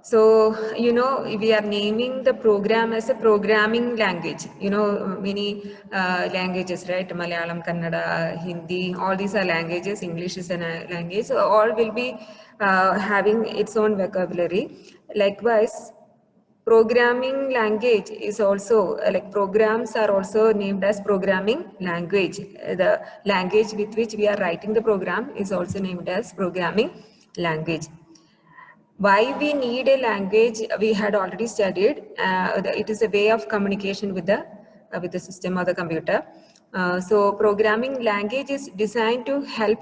So, we are naming the program as a programming language. Many languages, right? Malayalam, Kannada, Hindi, all these are languages. English is a language. So, all will be having its own vocabulary. Likewise, programming language is also, like programs are also named as programming language. The language with which we are writing the program is also named as programming language. Why we need a language, we had already studied. It is a way of communication with the system or the computer. So programming language is designed to help.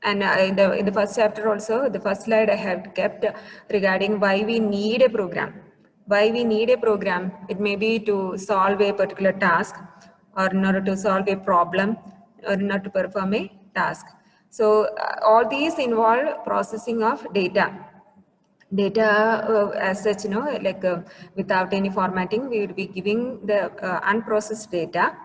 And in the first chapter also, the first slide I have kept regarding why we need a program. Why we need a program? It may be to solve a particular task, or in order to solve a problem, or in order to perform a task. So all these involve processing of data as such, like without any formatting, we would be giving the unprocessed data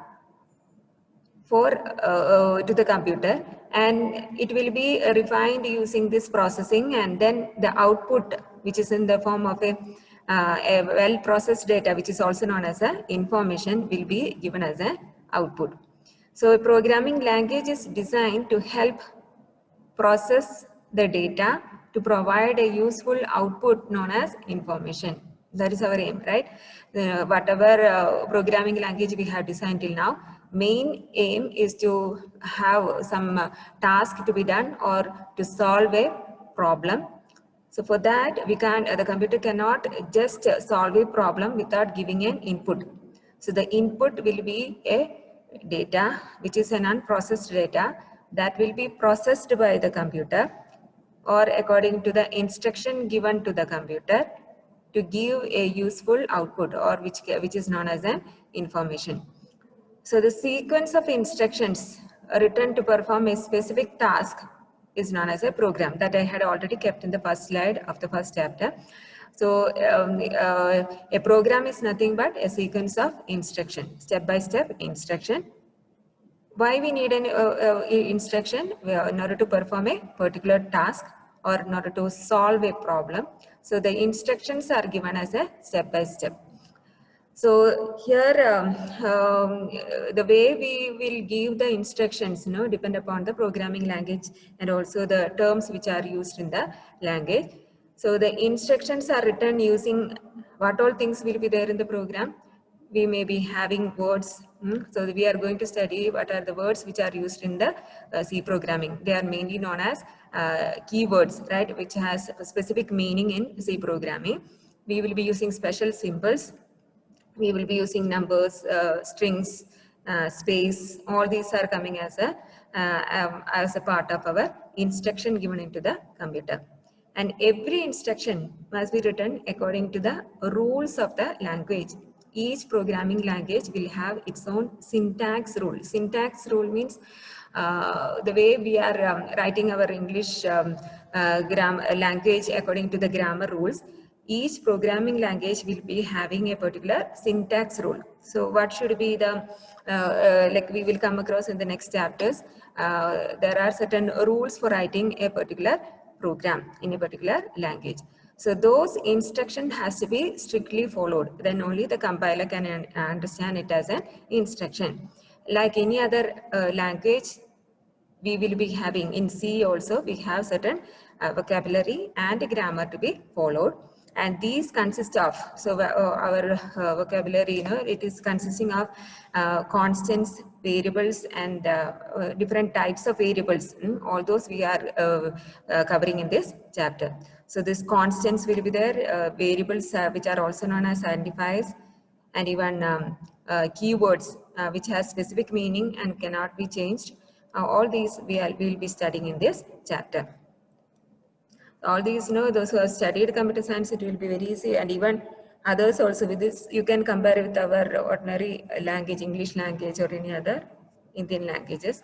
for to the computer, and it will be refined using this processing, and then the output, which is in the form of a well processed data, which is also known as a information, will be given as an output. So a programming language is designed to help process the data to provide a useful output known as information. That is our aim, right? Whatever programming language we have designed till now, main aim is to have some task to be done or to solve a problem. So for that, the computer cannot just solve a problem without giving an input. So the input will be a data, which is an unprocessed data that will be processed by the computer or according to the instruction given to the computer to give a useful output, or which is known as an information. So the sequence of instructions written to perform a specific task is known as a program, that I had already kept in the first slide of the first chapter. So a program is nothing but a sequence of instruction, step-by-step instruction. Why we need an instruction? In order to perform a particular task or in order to solve a problem. So the instructions are given as a step-by-step. So here, the way we will give the instructions, depend upon the programming language and also the terms which are used in the language. So the instructions are written using what all things will be there in the program. We may be having words. So we are going to study what are the words which are used in the C programming. They are mainly known as keywords, right, which has a specific meaning in C programming. We will be using special symbols. We will be using numbers, strings, space. All these are coming as a part of our instruction given into the computer. And every instruction must be written according to the rules of the language. Each programming language will have its own syntax rule. Syntax rule means the way we are writing our English language according to the grammar rules. Each programming language will be having a particular syntax rule. So what should be the, like we will come across in the next chapters, there are certain rules for writing a particular program in a particular language. So those instruction has to be strictly followed. Then only the compiler can understand it as an instruction. Like any other language, we will be having in C also, we have certain vocabulary and grammar to be followed. And these consist of, so our vocabulary, it is consisting of constants, variables, and different types of variables. All those we are covering in this chapter. So these constants will be there, variables which are also known as identifiers, and even keywords which has specific meaning and cannot be changed. All these we will be studying in this chapter. All these, those who have studied computer science, it will be very easy, and even others also with this, you can compare with our ordinary language, English language or any other Indian languages.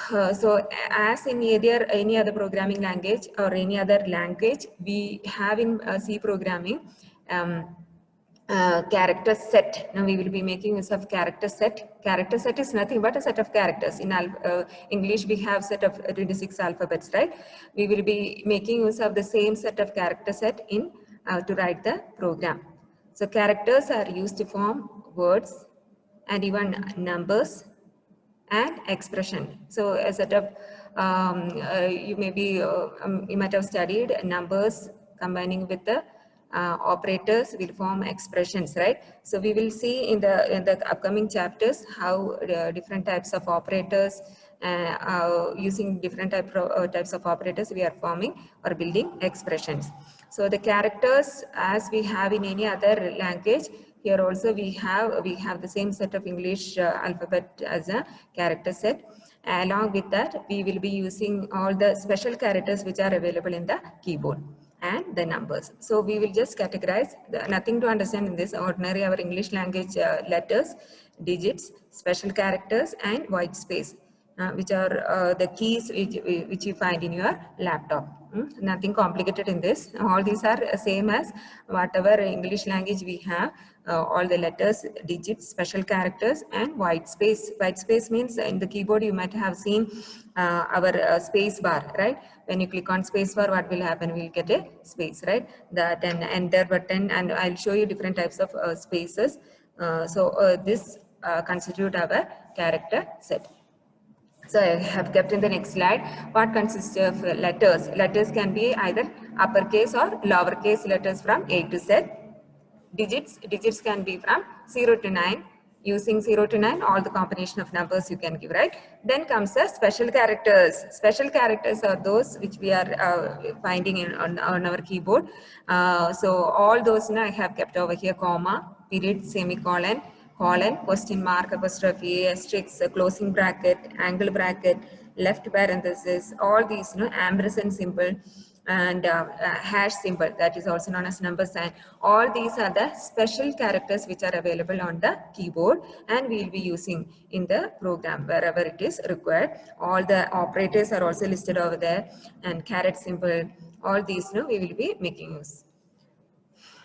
So as in any other programming language or any other language we have in C programming, character set. Now we will be making use of character set. Character set is nothing but a set of characters. In English, we have set of 26 alphabets, right? We will be making use of the same set of character set in to write the program. So characters are used to form words and even numbers and expression. So a set of you might have studied numbers combining with the operators will form expressions, right? So we will see in the upcoming chapters how different types of operators using different types of operators we are forming or building expressions. So the characters, as we have in any other language, here also we have the same set of English alphabet as a character set. Along with that, we will be using all the special characters which are available in the keyboard and the numbers. So we will just categorize, nothing to understand in this ordinary our English language letters, digits, special characters and white space. Which are the keys which you find in your laptop. Nothing complicated in this. All these are same as whatever English language we have. All the letters, digits, special characters and white space. White space means in the keyboard you might have seen our space bar, right? When you click on space bar, what will happen? We'll get a space, right? That and enter button, and I'll show you different types of spaces. This constitute our character set. So I have kept in the next slide what consists of letters. Letters can be either uppercase or lowercase letters from A to Z. Digits can be from 0 to 9. Using 0 to 9, all the combination of numbers you can give, right? Then comes the special characters. Special characters are those which we are finding on our keyboard. So all those I have kept over here: comma, period, semicolon, colon, question mark, apostrophe, asterisk, closing bracket, angle bracket, left parenthesis, all these ampersand symbol and hash symbol, that is also known as number sign. All these are the special characters which are available on the keyboard and we will be using in the program wherever it is required. All the operators are also listed over there, and caret symbol, all these we will be making use.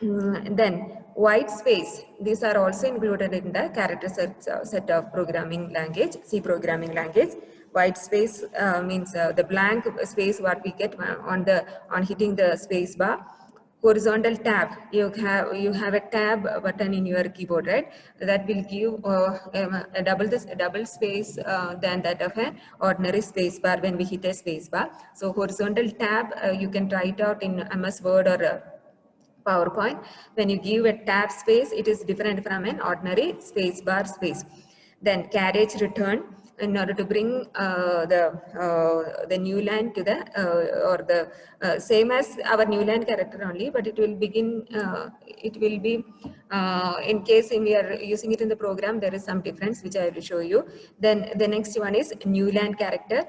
Then white space, these are also included in the character set of programming language, C programming language. White space means the blank space what we get on hitting the space bar. Horizontal tab, you have a tab button in your keyboard, right? That will give a double space than that of an ordinary space bar when we hit a space bar. So horizontal tab, you can try it out in MS Word or PowerPoint. When you give a tab space, it is different from an ordinary space bar space. Then carriage return, in order to bring the new line to the or the same as our new line character only, but it will begin. It will be in case we are using it in the program, there is some difference which I will show you. Then the next one is new line character,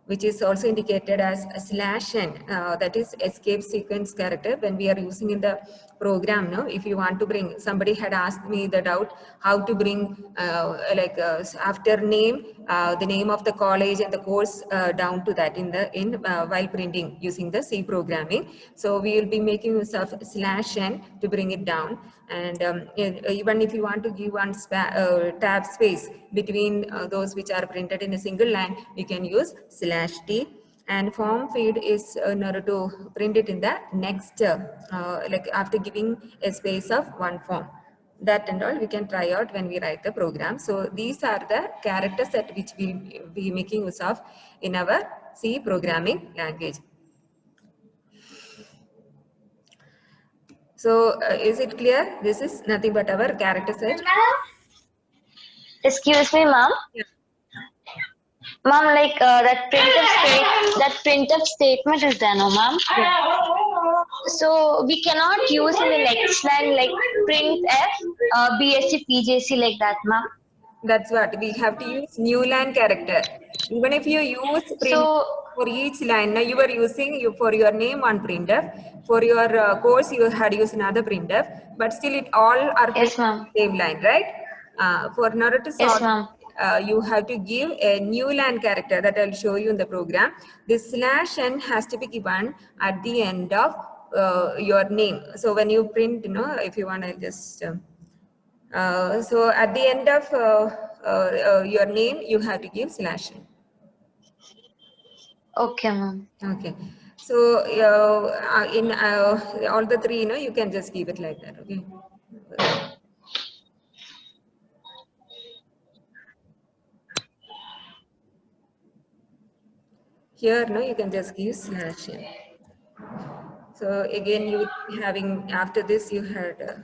which is also indicated as a /n, that is escape sequence character when we are using in the program. No, if you want to bring, somebody had asked me the doubt how to bring after name the name of the college and the course down to that while printing using the C programming. So we will be making use of /n to bring it down. And even if you want to give one tab space between those which are printed in a single line, you can use /t. And form feed is in order to print it in the next, like after giving a space of one form. That and all we can try out when we write the program. So these are the character set which we'll be making use of in our C programming language. So is it clear? This is nothing but our character set. Excuse me, ma'am. Yeah. Ma'am, like that printf statement is there, no, ma'am? Yeah. So we cannot use in the next line like printf, BSc, PJC like that, ma'am. That's what we have to use new line character. Even if you use print for each line, now you are using for your name one printf, for your course you had used another printf, but still it all are yes, ma'am. Same line, right? For in order to solve, yes, ma'am. You have to give a new line character that I'll show you in the program. This /n has to be given at the end of your name. So when you print, if you want to just, so at the end of your name, you have to give /n. Okay, ma'am. Okay. So in all the three, you can just keep it like that. Okay. Here, you can just give /n. So again, you having after this, you had.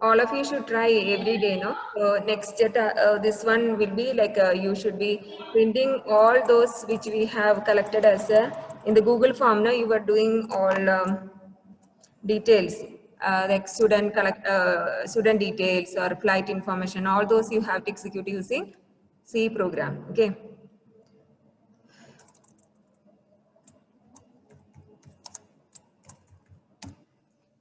All of you should try every day, no? So next this one will be like you should be printing all those which we have collected as in the Google form. Now you are doing all details like student details or flight information. All those you have to execute using C program. Okay.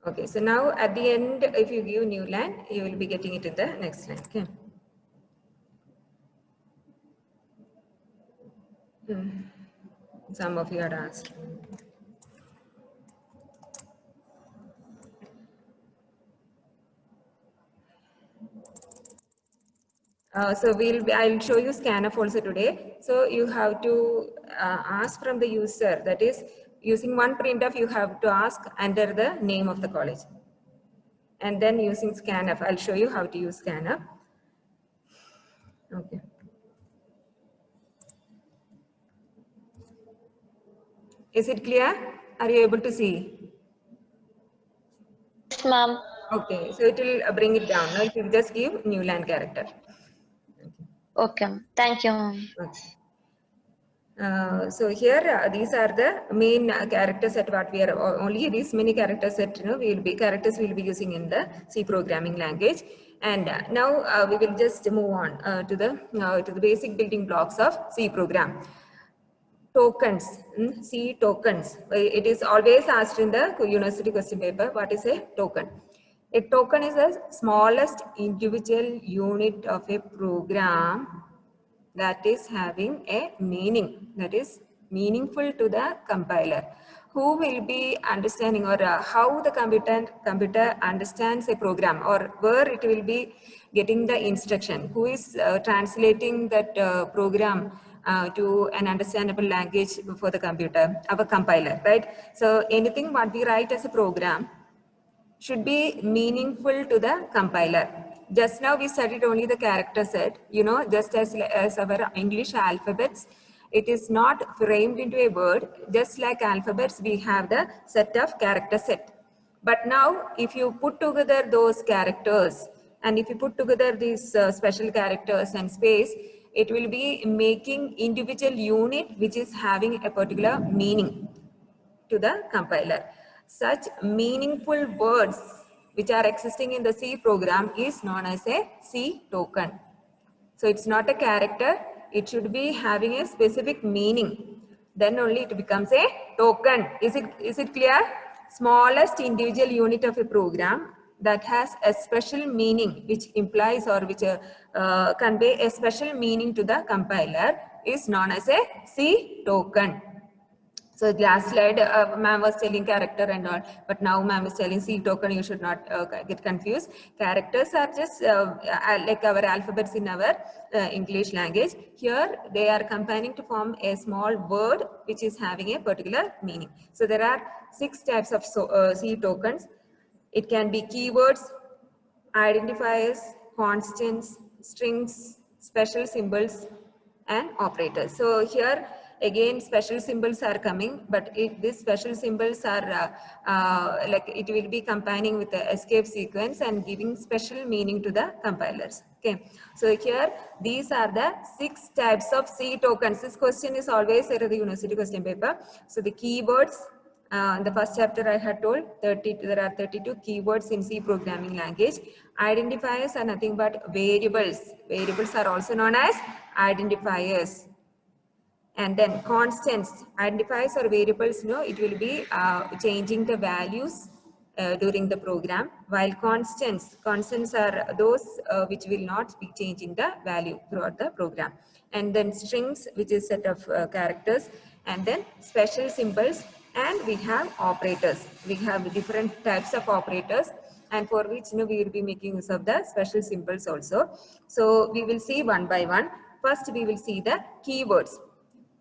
Okay, so now at the end, if you give new line, you will be getting it in the next line. Okay. Some of you had asked. So I'll show you scanf also today. So you have to ask from the user, that is using one printf, you have to ask enter the name of the college. And then using scanf, I'll show you how to use scanf. Okay. Is it clear? Are you able to see? Yes, ma'am. Okay, so it will bring it down. Now it will just give new line character. Okay, ma'am. Thank you, ma'am. Okay. So here these are the main character set what we are only these many character set characters we'll be using in the C programming language. And now we will just move on to the basic building blocks of C program. Tokens, C tokens. It is always asked in the university question paper. What is a token? A token is the smallest individual unit of a program that is having a meaning, that is meaningful to the compiler. Who will be understanding or how the computer understands a program, or where it will be getting the instruction? Who is translating that program to an understandable language for the computer? Our compiler, right? So anything what we write as a program should be meaningful to the compiler. Just now we studied only the character set, just as our English alphabets, it is not framed into a word. Just like alphabets, we have the set of character set. But now if you put together those characters, and if you put together these special characters and space, it will be making individual unit which is having a particular meaning to the compiler. Such meaningful words which are existing in the C program is known as a C token. So it's not a character, it should be having a specific meaning. Then only it becomes a token. Is it clear? Smallest individual unit of a program that has a special meaning, which implies or which convey a special meaning to the compiler, is known as a C token. So last slide, ma'am was telling character and all, but now ma'am is telling C token. You should not get confused. Characters are just like our alphabets in our English language. Here they are combining to form a small word which is having a particular meaning. So there are 6 types of C tokens. It can be keywords, identifiers, constants, strings, special symbols, and operators. So here again special symbols are coming, but these special symbols are like it will be combining with the escape sequence and giving special meaning to the compilers. Okay, so here these are the 6 types of C tokens. This question is always there in the university question paper. So the keywords, in the first chapter I had told there are 32 keywords in C programming language. Identifiers are nothing but variables. Variables are also known as identifiers. And then constants, identifiers or variables, it will be changing the values during the program, while constants are those which will not be changing the value throughout the program. And then strings, which is set of characters, and then special symbols, and we have operators. We have different types of operators, and for which we will be making use of the special symbols also. So we will see one by one. First, we will see the keywords.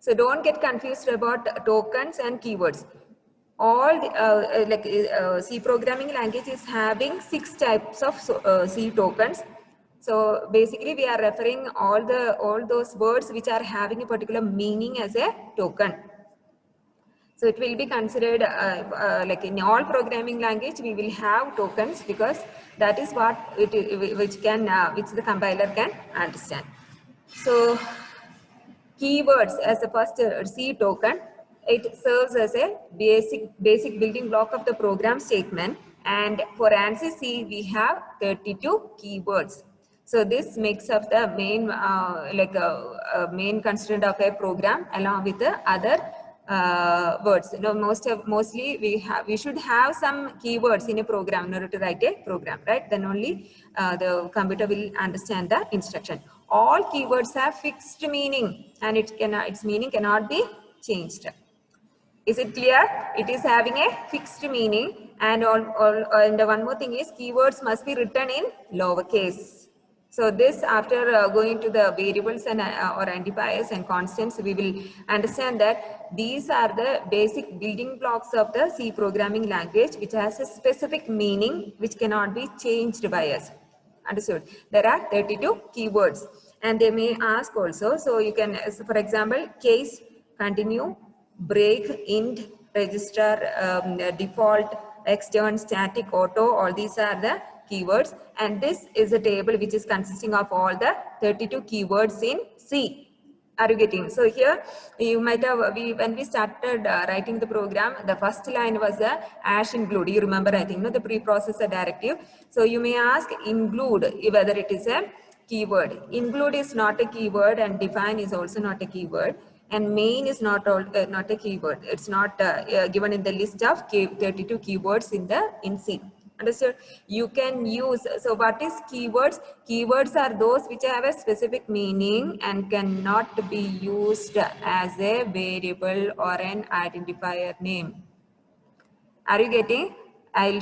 So don't get confused about tokens and keywords. All the, C programming language is having 6 types of C tokens. So basically we are referring all those words which are having a particular meaning as a token. So it will be considered like in all programming language we will have tokens, because that is what which the compiler can understand. So keywords as the first C token, it serves as a basic building block of the program statement, and for ANSYS C we have 32 keywords. So this makes up the main main constraint of a program, along with the other words. Mostly we should have some keywords in a program in order to write a program, right? Then only the computer will understand the instruction. All keywords have fixed meaning, and its meaning cannot be changed. Is it clear? It is having a fixed meaning, and and one more thing is keywords must be written in lowercase. So this, after going to the variables and or identifiers and constants, we will understand that these are the basic building blocks of the C programming language, which has a specific meaning which cannot be changed by us. Understood? There are 32 keywords, and they may ask also. So you can, for example, case, continue, break, int, register, default, extern, static, auto, all these are the keywords, and this is a table which is consisting of all the 32 keywords in C. Are you getting? So here you might have, when we started writing the program, the first line was the #include. You remember, I think, no, the preprocessor directive. So you may ask include whether it is a keyword. Include is not a keyword, and define is also not a keyword, and main is not a keyword. It's not given in the list of 32 keywords in C. Understood? You can use, so what is keywords? Keywords are those which have a specific meaning and cannot be used as a variable or an identifier name. Are you getting? I'll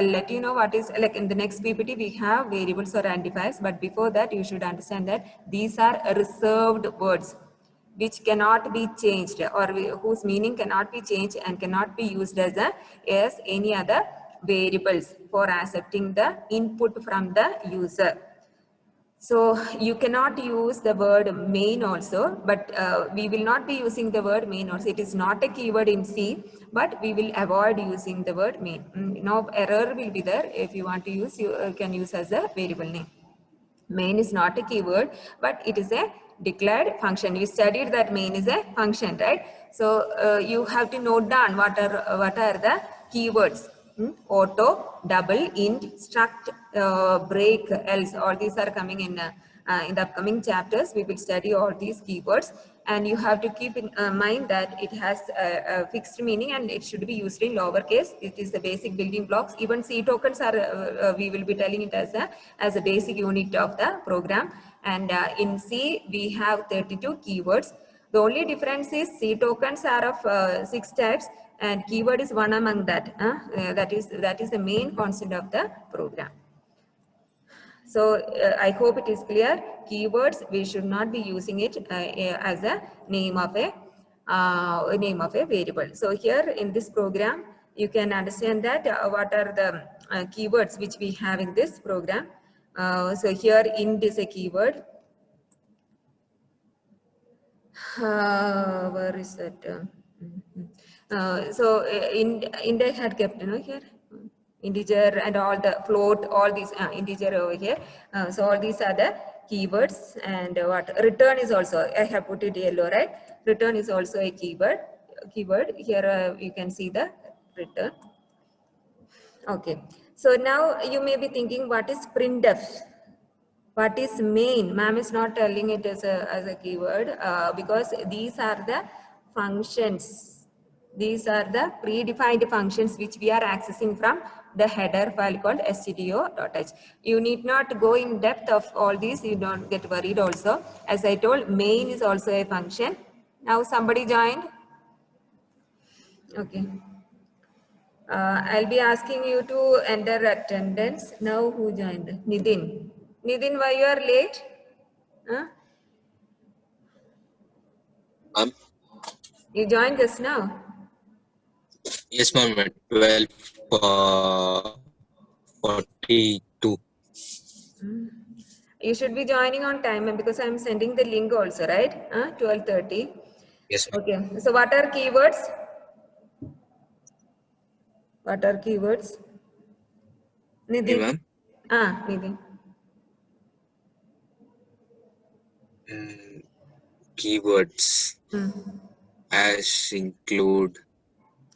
let you know what is, like in the next PPT we have variables or identifiers, but before that you should understand that these are reserved words which cannot be changed, or whose meaning cannot be changed and cannot be used as any other variables for accepting the input from the user. So you cannot use the word main also, but we will not be using the word main also. It is not a keyword in C, but we will avoid using the word main. No error will be there. If you want to use, you can use as a variable name. Main is not a keyword, but it is a declared function. We studied that main is a function, right? So you have to note down what are the keywords. Auto, double, int, struct, break, else. All these are coming in the upcoming chapters. We will study all these keywords, and you have to keep in mind that it has a fixed meaning and it should be used in lowercase. It is the basic building blocks. Even C tokens are, we will be telling it as a basic unit of the program. And in C, we have 32 keywords. The only difference is C tokens are of 6 types, and keyword is one among that. That is the main constant of the program. So I hope it is clear. Keywords, we should not be using it as a name of a variable. So here in this program, you can understand that what are the keywords which we have in this program. So here int is a keyword. Where is that? So int I had kept, here integer and all the float, all these integer over here. So all these are the keywords. And what return is also, I have put it yellow, right? Return is also a keyword. Here you can see the return. Okay. So now you may be thinking, what is printf? What is main? Ma'am is not telling it as a keyword because these are the functions. These are the predefined functions which we are accessing from the header file called stdio.h. You need not go in depth of all these. You don't get worried also. As I told, main is also a function. Now somebody joined. Okay. I'll be asking you to enter attendance. Now who joined? Nidin. Nidin, why you are late? Huh? You joined just now? Yes, ma'am. At 12:42. You should be joining on time because I'm sending the link also, right? 12:30. Yes, ma'am. Okay. So what are keywords? What are keywords? Me, Nidin. ma'am. Nidin. Keywords as include.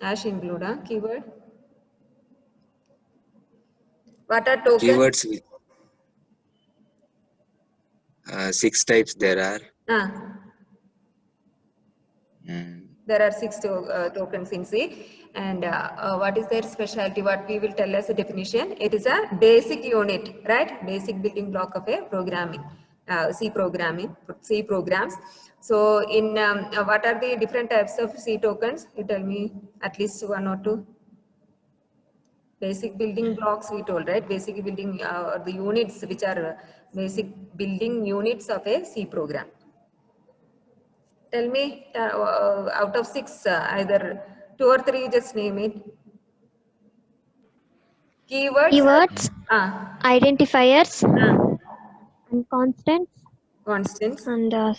Ash include, keyword. What are tokens? Keywords with 6 types there are. There are 6 tokens in C. And what is their specialty? What we will tell as a definition. It is a basic unit, right? Basic building block of a programming, C programming, C programs. So in what are the different types of C tokens? You tell me at least 1 or 2. Basic building blocks we told, right? Basic building the units which are basic building units of a C program. Tell me out of 6, either 2 or 3, just name it. Keywords, identifiers, and constants, and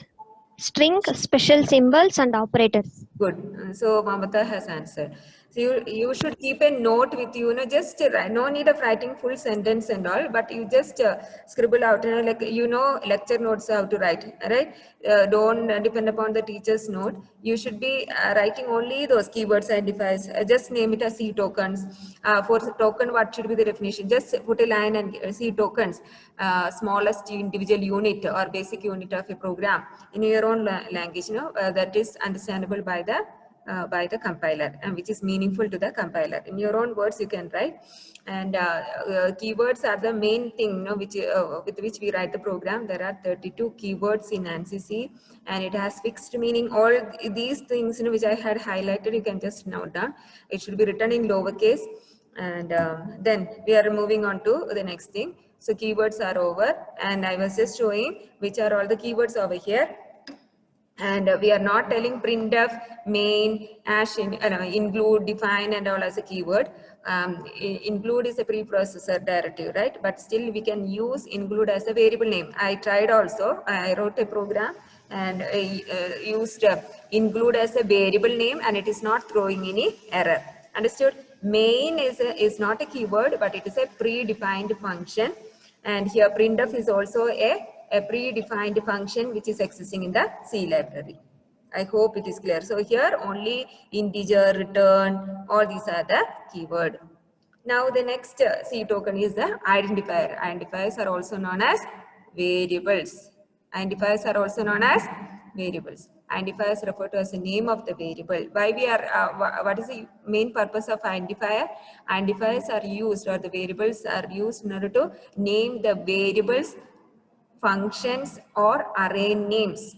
string, special symbols, and operators. Good. So Mamata has answered. So you should keep a note with you, just no need of writing full sentence and all, but you just scribble out, like, lecture notes how to write, right? Don't depend upon the teacher's note. You should be writing only those keywords, identifiers. Just name it as C tokens. For token, what should be the definition? Just put a line and C tokens, smallest individual unit or basic unit of a program in your own language, that is understandable by the compiler and which is meaningful to the compiler. In your own words you can write, and keywords are the main thing, which with which we write the program. There are 32 keywords in ANSI C, and it has fixed meaning. All these things, which I had highlighted, you can just note down. It should be written in lowercase, and then we are moving on to the next thing. So keywords are over, and I was just showing which are all the keywords over here. And we are not telling printf, main, include, define, and all as a keyword. Include is a preprocessor directive, right? But still we can use include as a variable name. I tried also. I wrote a program and used include as a variable name, and it is not throwing any error. Understood? Main is not a keyword, but it is a predefined function. And here printf is also a predefined function which is existing in the C library. I hope it is clear. So here only integer, return, all these are the keyword. Now the next C token is the identifier. Identifiers are also known as variables. Identifiers are also known as variables. Identifiers refer to as the name of the variable. Why we are, what is the main purpose of identifier? Identifiers are used, or the variables are used in order to name the variables, functions, or array names.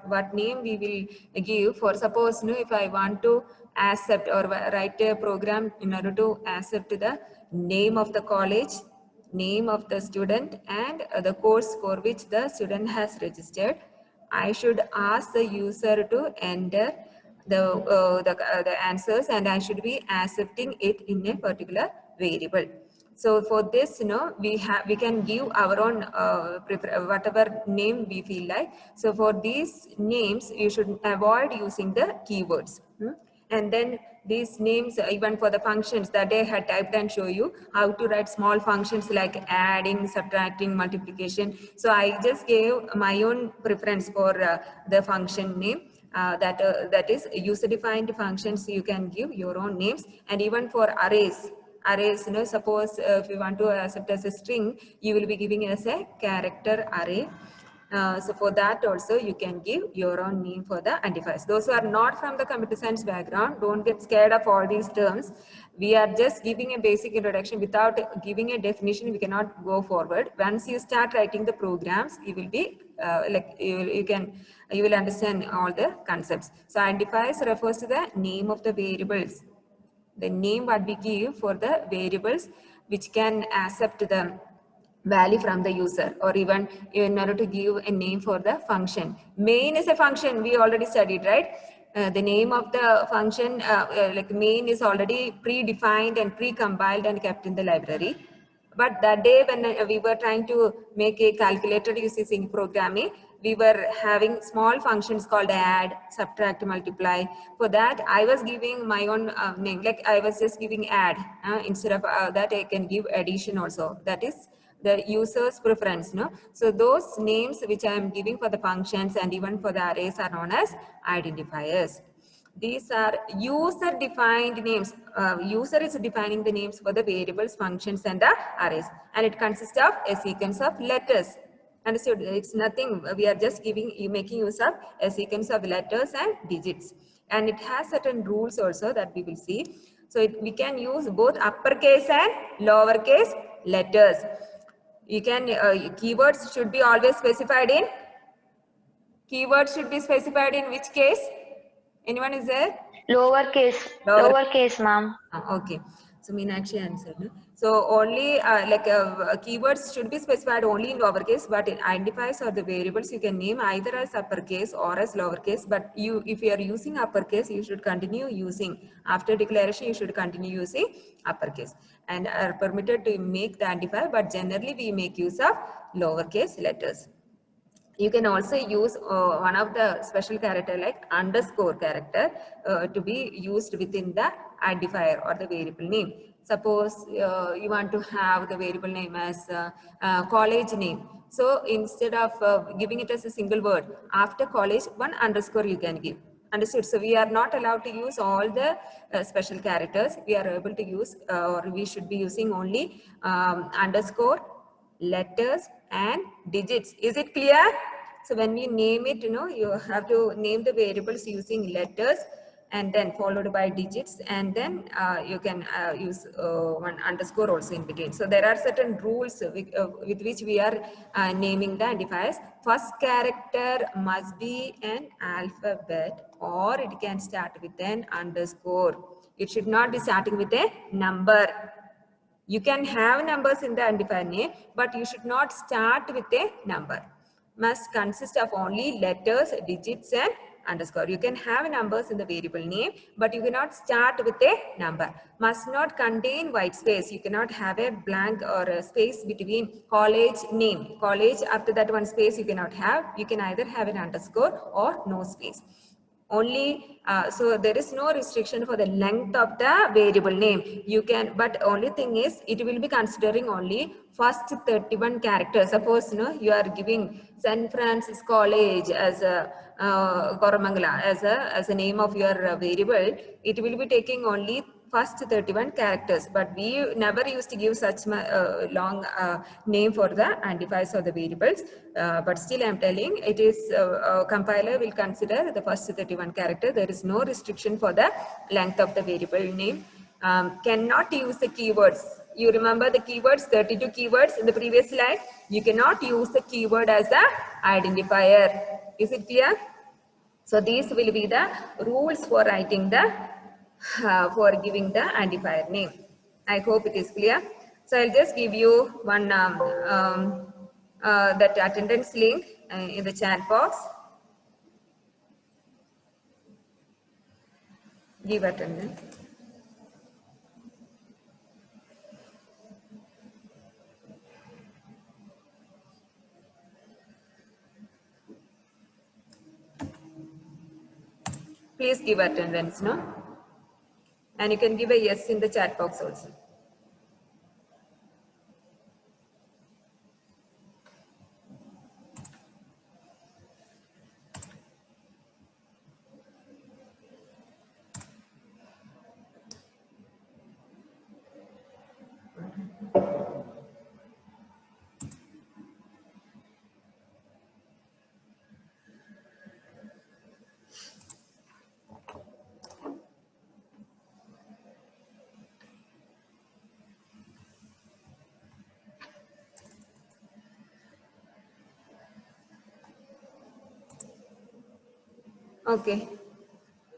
What name we will give. For suppose, if I want to accept or write a program in order to accept the name of the college, name of the student, and the course for which the student has registered, I should ask the user to enter the answers, and I should be accepting it in a particular variable. So for this, we can give our own whatever name we feel like. So for these names, you should avoid using the keywords. And then these names, even for the functions that I had typed and show you how to write small functions like adding, subtracting, multiplication. So I just gave my own preference for the function name. That is user-defined functions. You can give your own names. And even for arrays, suppose if you want to accept as a string, you will be giving as a character array. So for that also you can give your own name for the identifiers. Those who are not from the computer science background, don't get scared of all these terms. We are just giving a basic introduction. Without giving a definition, we cannot go forward. Once you start writing the programs, you will be you will understand all the concepts. So identifiers refers to the name of the variables. The name what we give for the variables which can accept the value from the user, or even in order to give a name for the function. Main is a function we already studied, right? The name of the function like main is already predefined and pre-compiled and kept in the library. But that day when we were trying to make a calculator using programming, we were having small functions called add, subtract, multiply. For that, I was giving my own name, like I was just giving add. Instead of that, I can give addition also. That is the user's preference. No? So those names which I am giving for the functions and even for the arrays are known as identifiers. These are user defined names. User is defining the names for the variables, functions and the arrays, and it consists of a sequence of letters. Understood? It's nothing. We are just making use of a sequence of letters and digits, and it has certain rules also that we will see. So we can use both uppercase and lowercase letters. You can keywords should be always specified in. Keywords should be specified in which case? Anyone is there? Lowercase, ma'am. Okay. So Meenakshi answered. No? So only keywords should be specified only in lowercase, but in identifiers or the variables you can name either as uppercase or as lowercase. But if you are using uppercase, you should continue using, after declaration you should continue using uppercase, and are permitted to make the identifier, but generally we make use of lowercase letters. You can also use one of the special character like underscore character to be used within the identifier or the variable name. Suppose you want to have the variable name as college name. So instead of giving it as a single word, after college, one underscore you can give. Understood? So we are not allowed to use all the special characters. We are able to use or we should be using only underscore, letters and digits. Is it clear? So when we name it, you have to name the variables using letters and then followed by digits, and then you can use one underscore also in between. So there are certain rules with which we are naming the identifiers. First character must be an alphabet, or it can start with an underscore. It should not be starting with a number. You can have numbers in the identifier name, but you should not start with a number. Must consist of only letters, digits and underscore. You can have numbers in the variable name, but you cannot start with a number. Must not contain white space. You cannot have a blank or a space between college name. College, after that one space you cannot have. You can either have an underscore or no space. Only so there is no restriction for the length of the variable name. You can, but only thing is it will be considering only first 31 characters. Suppose you are giving St. Francis College as a Koramangala as a name of your variable. It will be taking only first 31 characters, but we never used to give such long name for the identifiers or the variables, but still I am telling it is compiler will consider the first 31 character. There is no restriction for the length of the variable name. Cannot use the keywords. You remember the keywords, 32 keywords in the previous slide. You cannot use the keyword as the identifier. Is it clear? So these will be the rules for writing the for giving the identifier name. I hope it is clear. So I'll just give you one that attendance link in the chat box. Give attendance. Please give attendance, no? And you can give a yes in the chat box also. Okay.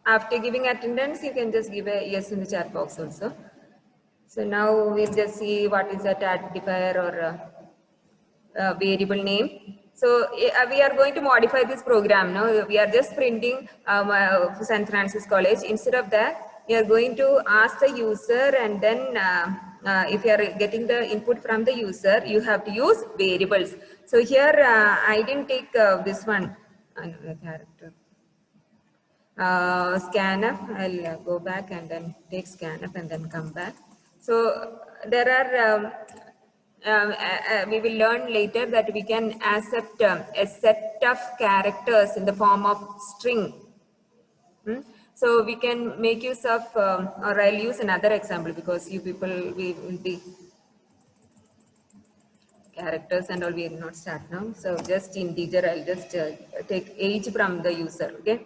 After giving attendance, you can just give a yes in the chat box also. So now we'll just see what is that identifier or variable name. So we are going to modify this program now. We are just printing San Francisco College. Instead of that, we are going to ask the user, and then if you are getting the input from the user, you have to use variables. So here I didn't take this one, another character. Scanf, I'll go back and then take scanf and then come back. So there are, we will learn later that we can accept a set of characters in the form of string. So we can make use of, or I'll use another example because you people we will be characters and all we will not start now. So just integer, I'll just take age from the user, okay?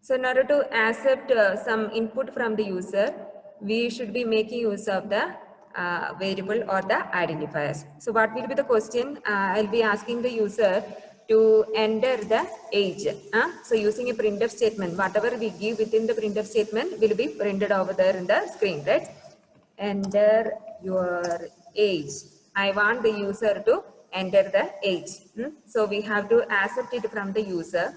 So in order to accept some input from the user, we should be making use of the variable or the identifiers. So what will be the question? I'll be asking the user to enter the age. So using a printf statement, whatever we give within the printf statement will be printed over there in the screen, right? Enter your age. I want the user to enter the age. So we have to accept it from the user.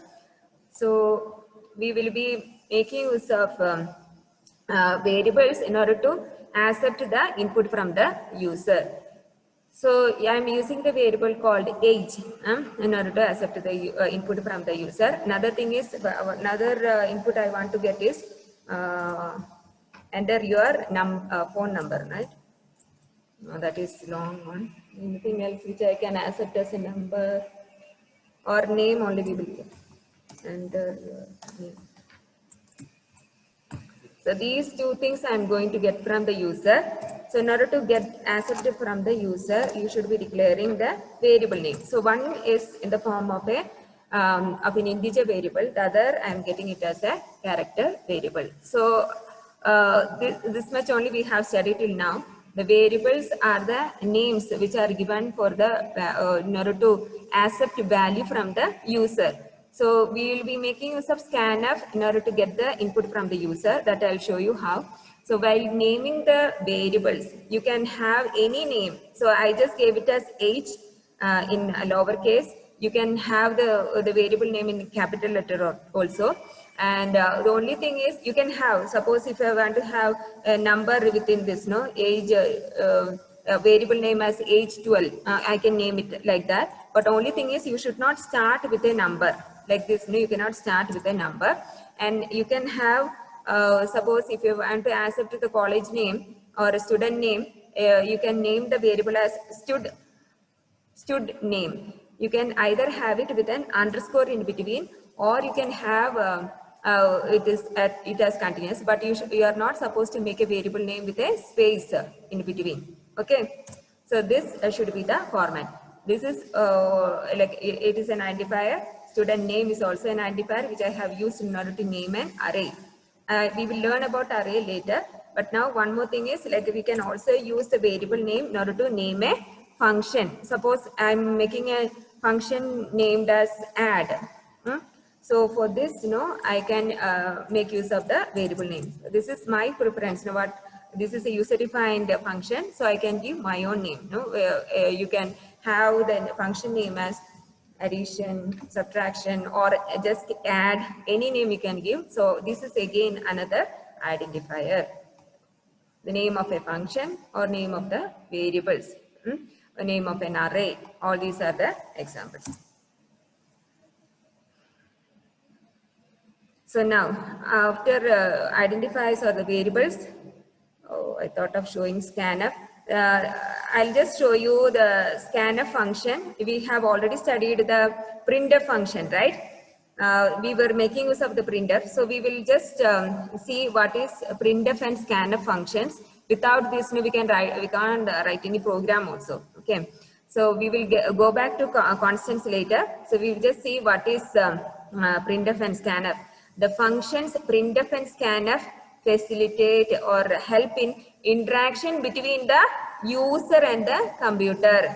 So we will be making use of variables in order to accept the input from the user. So I am using the variable called age in order to accept the input from the user. Another thing is, another input I want to get is enter your phone number, right? No, that is long one. Anything else which I can accept as a number or name only we will get. Enter your name. So these two things I am going to get from the user. So in order to get accepted from the user, you should be declaring the variable name. So one is in the form of a of an integer variable. The other I am getting it as a character variable. So this much only we have studied till now. The variables are the names which are given for the in order to accept value from the user. So we will be making use of scanf in order to get the input from the user. That I'll show you how. So while naming the variables, you can have any name. So I just gave it as age in a lowercase. You can have the variable name in capital letter also. And the only thing is you can have, suppose if I want to have a number within this, no, age, variable name as age 12, I can name it like that. But only thing is you should not start with a number like this. No, you cannot start with a number. And you can have, suppose if you want to accept the college name or a student name, you can name the variable as stud name. You can either have it with an underscore in between, or you can have it as continuous, but you are not supposed to make a variable name with a space in between. Okay, so this should be the format. This is like it is an identifier. Student name is also an identifier which I have used in order to name an array. We will learn about array later, but now one more thing is, like, we can also use the variable name in order to name a function. Suppose I am making a function named as add. So for this, I can make use of the variable name. This is my preference. This is a user-defined function, so I can give my own name. You can have the function name as addition, subtraction, or just add, any name you can give. So this is again another identifier. The name of a function or name of the variables, the name of an array. All these are the examples. So now, after identifiers or the variables, I thought of showing scanf. I'll just show you the scanf function. We have already studied the printf function, right? We were making use of the printf. So we will just see what is printf and scanf functions. Without this, we can't write any program also. Okay. So we will go back to constants later. So we will just see what is printf and scanf. The functions printf and scanf facilitate or help in interaction between the user and the computer.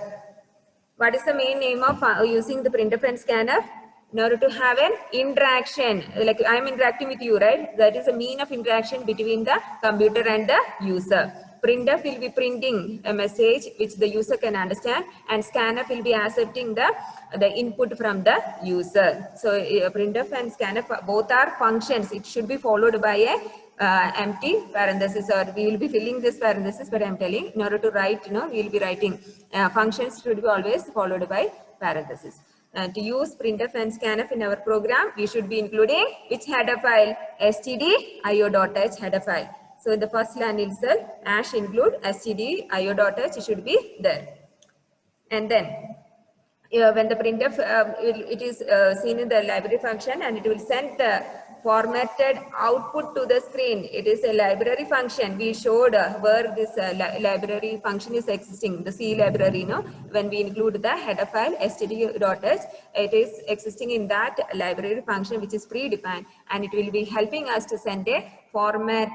What is the main aim of using the printf and scanf? in order to have an interaction, like I'm interacting with you, right? That is a mean of interaction between the computer and the user. Printf will be printing a message which the user can understand, and scanf will be accepting the input from the user. So printf and scanf both are functions. It should be followed by a empty parenthesis, or we will be filling this parenthesis, but I'm telling, in order to write, we will be writing functions should be always followed by parenthesis. To use printf and scanf in our program, we should be including which header file? stdio.h header file. So in the first line itself, include stdio.h should be there. And then when the printf, it is seen in the library function, and it will send the formatted output to the screen. It is a library function. We showed where this library function is existing, the C library, when we include the header file stdio.h, it is existing in that library function which is predefined, and it will be helping us to send a format